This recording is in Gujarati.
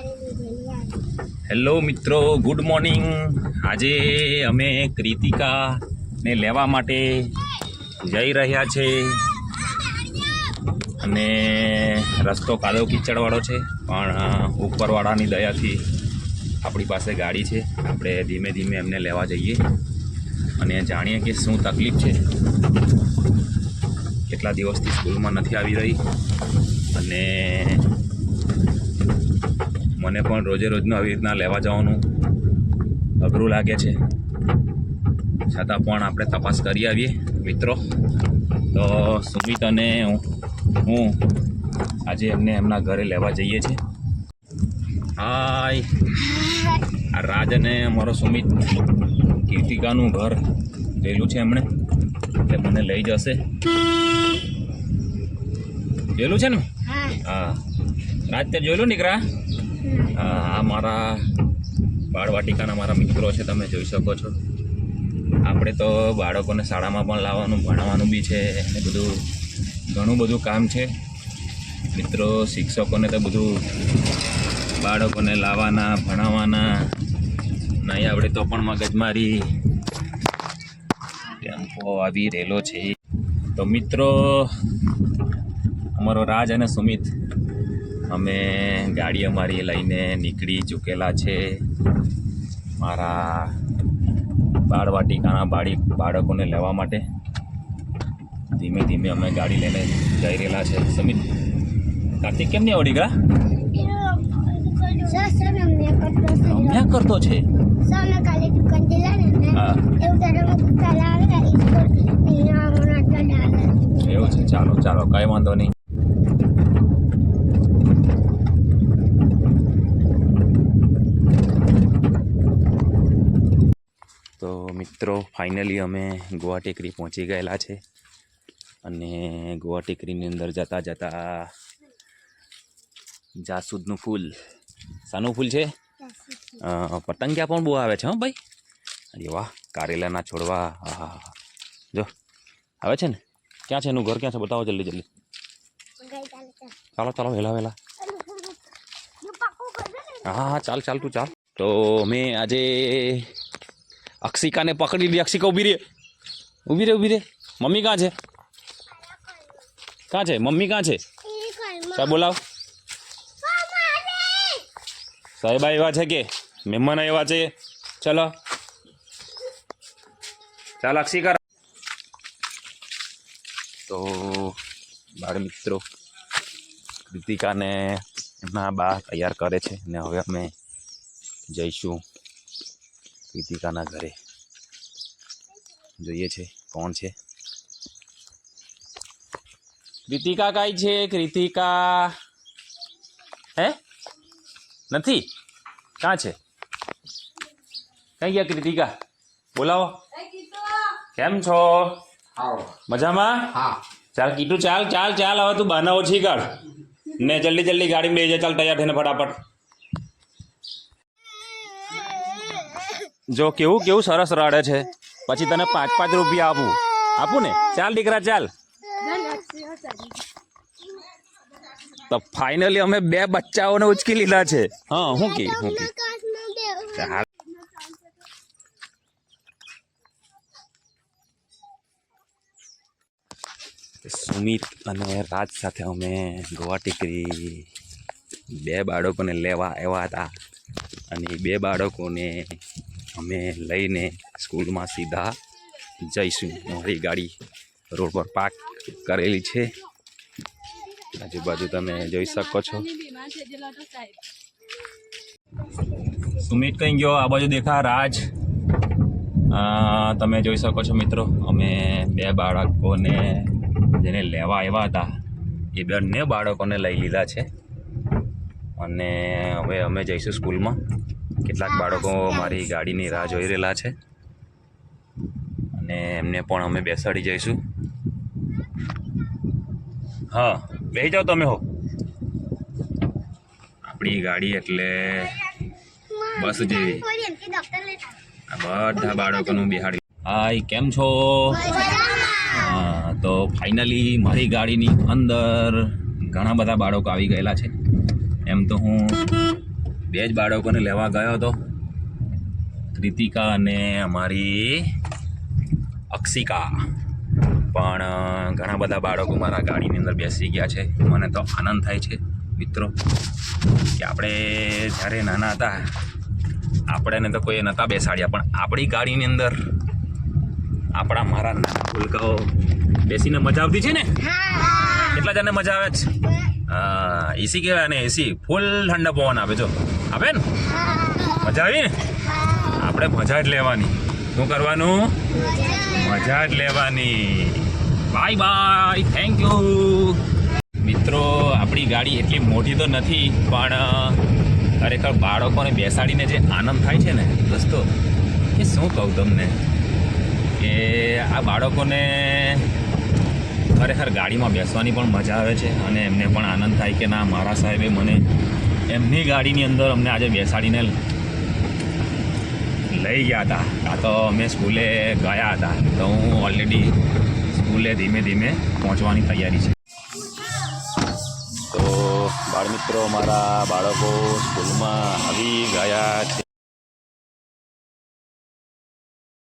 હેલો મિત્રો, ગુડ મોર્નિંગ। આજે અમે કૃતિકા ને લેવા માટે જઈ રહ્યા છે અને રસ્તો કાદવ કીચડવાળો છે, પણ ઉપરવાળાની દયાથી આપણી પાસે ગાડી છે। આપણે ધીમે ધીમે એમને લેવા જઈએ અને જાણીએ કે શું તકલીફ છે। કેટલા દિવસથી સ્કૂલમાં નથી આવી રહી અને મને પણ રોજે રોજનું આવી રીતના લેવા જવાનું અઘરું લાગે છે, છતાં પણ આપણે તપાસ કરી આવીએ મિત્રો। તો સુમિત અને હું આજે એમને એમના ઘરે લેવા જઈએ છીએ। હાય, આ રાજ અને અમારો સુમિત કીર્તિકાનું ઘર જોયેલું છે એમણે, એટલે મને લઈ જશે। જોયેલું છે ને? હા, રાજ તે જોયેલું નીકળા? આ મારા બાળવાટિકાના મારા મિત્રો છે, તમે જોઈ શકો છો। આપણે તો બાળકોને શાળામાં પણ લાવવાનું, ભણાવવાનું બી છે અને બધું ઘણું બધું કામ છે મિત્રો। શિક્ષકોને તો બધું બાળકોને લાવવાના, ભણાવવાના નહીં આવડે તો પણ મગજમારી ટેમ્પો આવી રહેલો છે। તો મિત્રો, અમારો રાજ અને સુમિત અમે ગાડી અમારી લઈને નીકળી ચૂકેલા છે મારા બાળવાટિકાના બાળકોને લેવા માટે। ધીમે ધીમે અમે ગાડી લઈને જઈ રહેલા છે। સુમિત, કાર્તિક કેમ નહીં આવડી ગયા? રમ્યા કરતો છે। એવું છે, ચાલો ચાલો, કઈ વાંધો નહીં। તો મિત્રો, ફાઇનલી અમે ગોવા ટેકરી પહોંચી ગયેલા છે અને ગોવા ટેકરીની અંદર જતા જતા જાસૂદનું ફૂલ, શાનું ફૂલ છે? પતંગિયા પણ બહુ આવે છે હો ભાઈ। અરે વાહ, કારેલાના છોડવા, હા જો આવે છે ને। ક્યાં છે એનું ઘર? ક્યાં છે બતાવો જલ્દી જલ્દી। ચાલો ચાલો, વહેલા વહેલા। હા હા, ચાલ ચાલ, તું ચાલ। તો મેં આજે અક્ષિકાને પકડી લીધી। અક્ષિકા ઊભી રે, ઊભી રે, ઊભી રે। મમ્મી ક્યાં છે? ક્યાં છે મમ્મી? ક્યાં છે? સાહેબ બોલાવ। સાહેબ આવ્યા છે કે મહેમાન આવ્યા છે? ચલો ચાલ અક્ષિકા। તો બાળ મિત્રો, કૃતિકાને એમના બા તૈયાર કરે છે અને હવે અમે જઈશું કૃતિકાના ઘરે। જોઈએ છે કોણ છે। કૃતિકા કાંઈ છે? કૃતિકા હે નથી? ક્યાં છે? કઈ ગયા કૃતિકા? બોલાવો। કેમ છો? મજામાં? ચાલ કીટું, ચાલ ચાલ ચાલ, હવે તું બહાના ઓછી કાઢ ને જલ્દી જલ્દી ગાડીમાં બેસી જા। ચાલ તૈયાર થઈને ફટાફટ। જો કેવું કેવું સરસ રડે છે, પછી તને 5-5 રૂપિયા આપું ને? ચાલ દીકરા ચાલ। તો ફાઇનલી અમે 2 બચ્ચાઓને ઉચકી લીધા છે। હા, હું કી ચાલ। સુમિત અને રાજ સાથે અમે ગોવા ટેકરી 2 બાળકોને લેવા આવ્યા હતા અને 2 બાળકોને અમે લઈને સ્કૂલમાં સીધા જઈશું। મારી ગાડી રોડ પર પાર્ક કરેલી છે, આજુબાજુ તમે જોઈ શકો છો। સુમિત કઈ ગયો? આ બાજુ દેખા રાજ। તમે જોઈ શકો છો મિત્રો, અમે 2 બાળકોને જેને લેવા આવ્યા હતા એ 2 બાળકોને લઈ લીધા છે અને હવે અમે જઈશું સ્કૂલમાં। કેટલાક બાળકો મારી ગાડીની રાહ જોઈ રહેલા છે અને એમને પણ અમે બેસાડી જઈશું। હા, બેસી જાઓ તમે હો। આપણી ગાડી એટલે બસ જેવી। બધા બાળકોનું બિહાડી। હાય, કેમ છો? હા, તો ફાઇનલી મારી ગાડીની અંદર ઘણા બધા બાળકો આવી ગયેલા છે। એમ તો હું બે જ બાળકોને લેવા ગયો હતો, કૃતિકા અને અમારી અક્ષિકા. પણ ઘણા બધા બાળકો મારા ગાડીની અંદર બેસી ગયા છે. મને તો આનંદ થાય છે મિત્રો કે આપણે જ્યારે નાના હતા આપણને તો કોઈ નહોતા બેસાડ્યા, પણ આપણી ગાડીની અંદર આપણા મારા નાના ભૂલકાઓ બેસીને મજા આવતી છે ને. કેટલા જણને મજા આવે છે? હા, એસી કહેવાય ને, એસી ફૂલ ઠંડા પવન આપે. જો આપે ને, મજા આવી ને. આપણે મજા જ લેવાની. શું કરવાનું? મજા જ લેવાની. બાય બાય, થેન્ક યુ મિત્રો. આપણી ગાડી એટલી મોટી તો નથી, પણ ખરેખર બાળકોને બેસાડીને જે આનંદ થાય છે ને દોસ્તો, એ શું કહું તમને, કે આ બાળકોને ખરેખર ગાડીમાં બેસવાની પણ મજા આવે છે અને એમને પણ આનંદ થાય કે ના, મારા સાહેબે મને એમની ગાડીની અંદર અમને આજે બેસાડીને લઈ ગયા હતા. કાં તો અમે સ્કૂલે ગયા હતા, તો હું ઓલરેડી સ્કૂલે ધીમે ધીમે પહોંચવાની તૈયારી છે. તો બાળમિત્રો, મારા બાળકો સ્કૂલમાં આવી ગયા છે.